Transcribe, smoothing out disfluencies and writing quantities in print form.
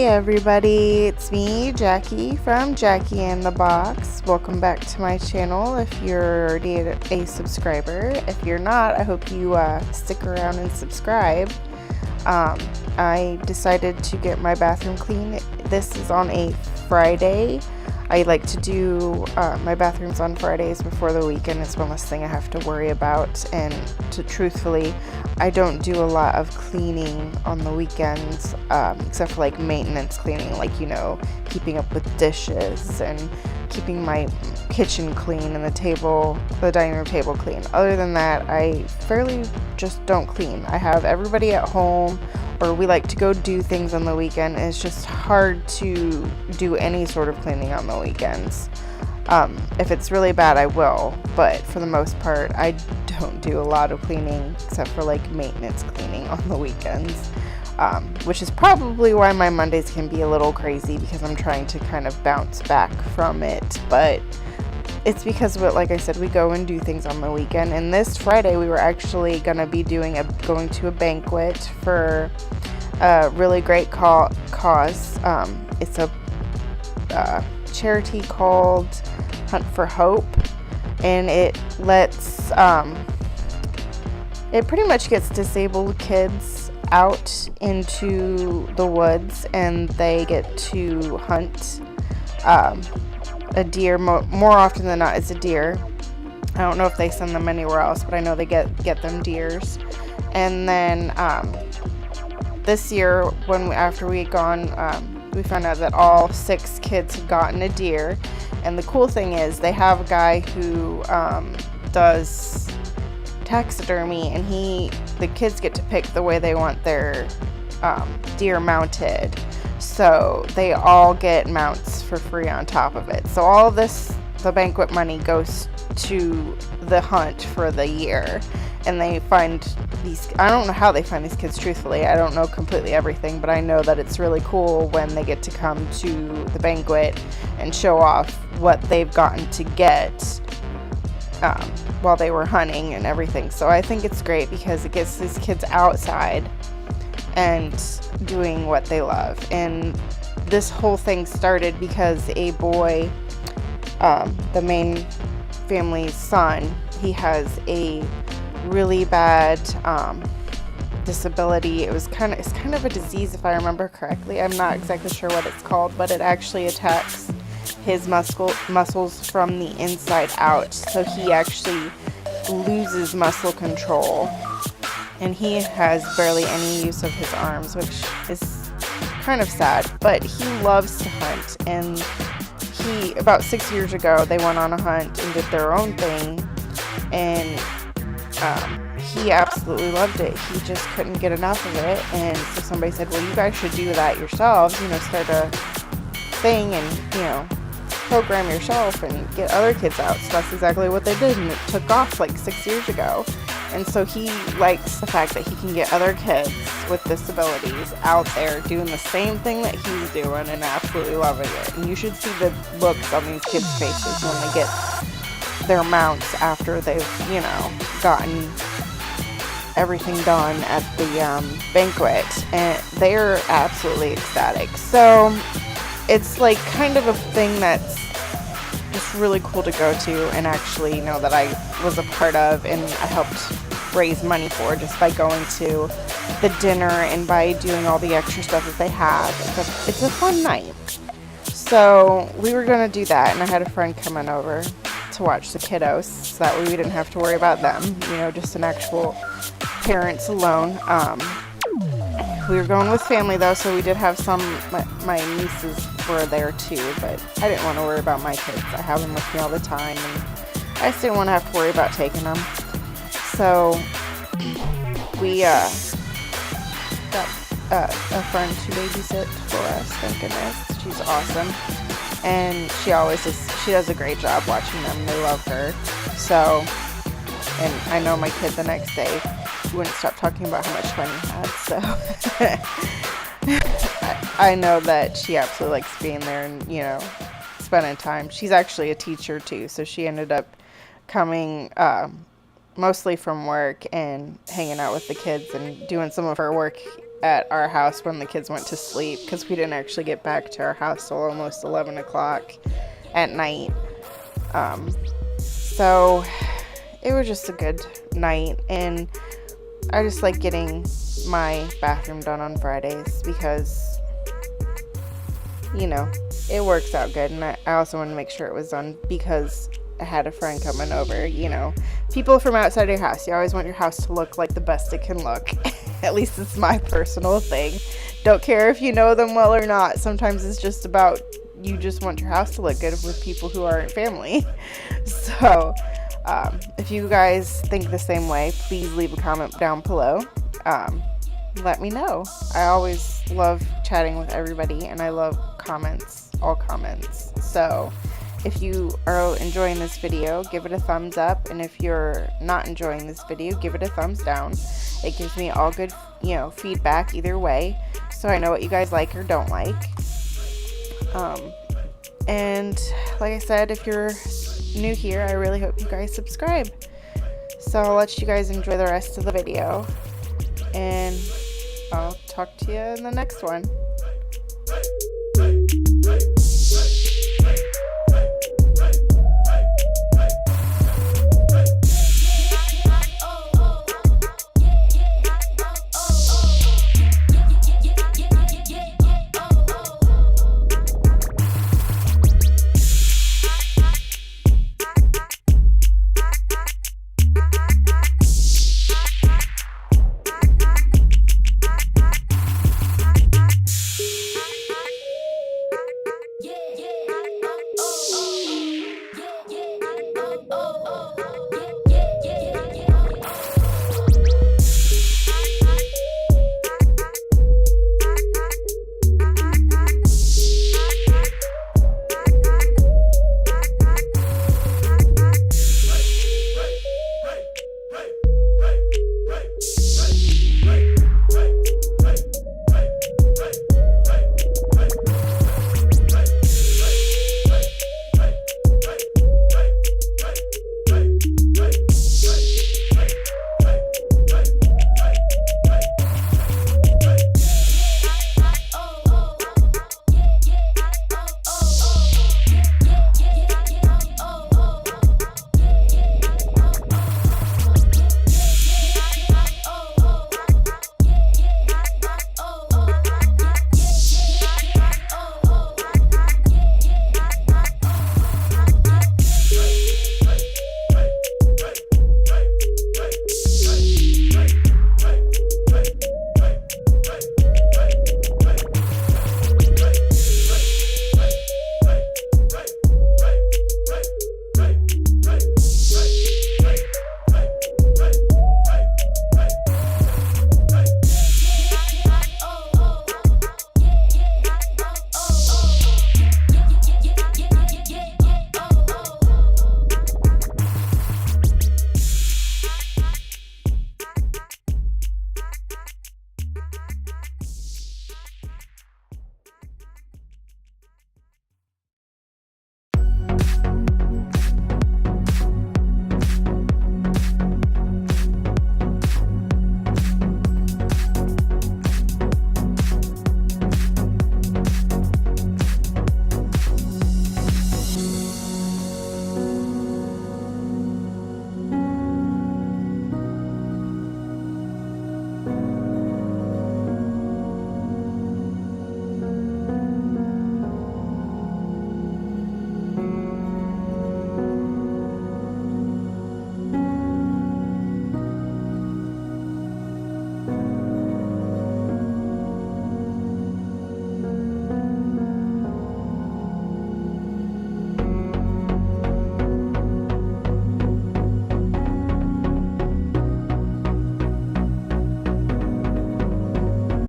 Everybody, it's me, Jackie from Jackie in the Box. Welcome back to my channel if you're already a subscriber. If you're not, I hope you stick around and subscribe. I decided to get my bathroom clean. This is on a Friday. I like to do my bathrooms on Fridays before the weekend. It's one less thing I have to worry about, and truthfully, I don't do a lot of cleaning on the weekends, except for like maintenance cleaning, like, you know, keeping up with dishes and keeping my kitchen clean and the dining room table clean. Other than that, I fairly just don't clean. I have everybody at home, or we like to go do things on the weekend. It's just hard to do any sort of cleaning on the weekends. If it's really bad, I will, but for the most part, I don't do a lot of cleaning except for like maintenance cleaning on the weekends, which is probably why my Mondays can be a little crazy, because I'm trying to kind of bounce back from it. But it's because, like I said, we go and do things on the weekend. And this Friday, we were actually going to be going to a banquet for a really great cause. It's a charity called Hunt for Hope, and it lets it pretty much gets disabled kids out into the woods, and they get to hunt a deer. More often than not, it's a deer. I don't know if they send them anywhere else, but I know they get them deers. And then this year, after we had gone, we found out that all 6 kids had gotten a deer. And the cool thing is, they have a guy who does taxidermy, and the kids get to pick the way they want their deer mounted. So they all get mounts for free on top of it. So all of the banquet money goes to the hunt for the year. And they find I don't know how they find these kids, truthfully. I don't know completely everything, but I know that it's really cool when they get to come to the banquet and show off what they've gotten to get while they were hunting and everything. So I think it's great because it gets these kids outside and doing what they love. And this whole thing started because a boy, the main family's son, he has a really bad disability. It's kind of a disease, if I remember correctly. I'm not exactly sure what it's called, but it actually attacks his muscles from the inside out. So he actually loses muscle control, and he has barely any use of his arms, which is kind of sad. But he loves to hunt, and about 6 years ago, they went on a hunt and did their own thing, and he absolutely loved it. He just couldn't get enough of it. And so somebody said, well, you guys should do that yourselves, start a thing and, program yourself and get other kids out. So that's exactly what they did, and it took off like 6 years ago. And so he likes the fact that he can get other kids with disabilities out there doing the same thing that he's doing and absolutely loving it. And you should see the looks on these kids' faces when they get their mounts after they've, gotten everything done at the banquet, and they're absolutely ecstatic. So it's like kind of a thing that's just really cool to go to and actually know that I was a part of, and I helped raise money for, just by going to the dinner and by doing all the extra stuff that they have. It's a fun night. So we were going to do that, and I had a friend coming over to watch the kiddos, so that way we didn't have to worry about them, just an actual parents alone. We were going with family though, so we did have my nieces were there too, but I didn't want to worry about my kids. I have them with me all the time, and I just didn't want to have to worry about taking them. So we got a friend to babysit for us, thank goodness. She's awesome. And she does a great job watching them. They love her. So, and I know my kid the next day wouldn't stop talking about how much fun he had. So, I know that she absolutely likes being there and, spending time. She's actually a teacher too. So she ended up coming mostly from work and hanging out with the kids and doing some of her work at our house when the kids went to sleep, because we didn't actually get back to our house till almost 11 o'clock at night. So it was just a good night, and I just like getting my bathroom done on Fridays because, you know, it works out good. And I also wanted to make sure it was done because I had a friend coming over. You know, people from outside your house, you always want your house to look like the best it can look. At least it's my personal thing. Don't care if you know them well or not. Sometimes it's just about, you just want your house to look good with people who aren't family. So if you guys think the same way, please leave a comment down below. Let me know. I always love chatting with everybody, and I love comments, all comments. So if you are enjoying this video, give it a thumbs up, and if you're not enjoying this video, give it a thumbs down. It gives me all good, feedback either way, so I know what you guys like or don't like. And like I said, if you're new here, I really hope you guys subscribe. So I'll let you guys enjoy the rest of the video, and I'll talk to you in the next one. Oh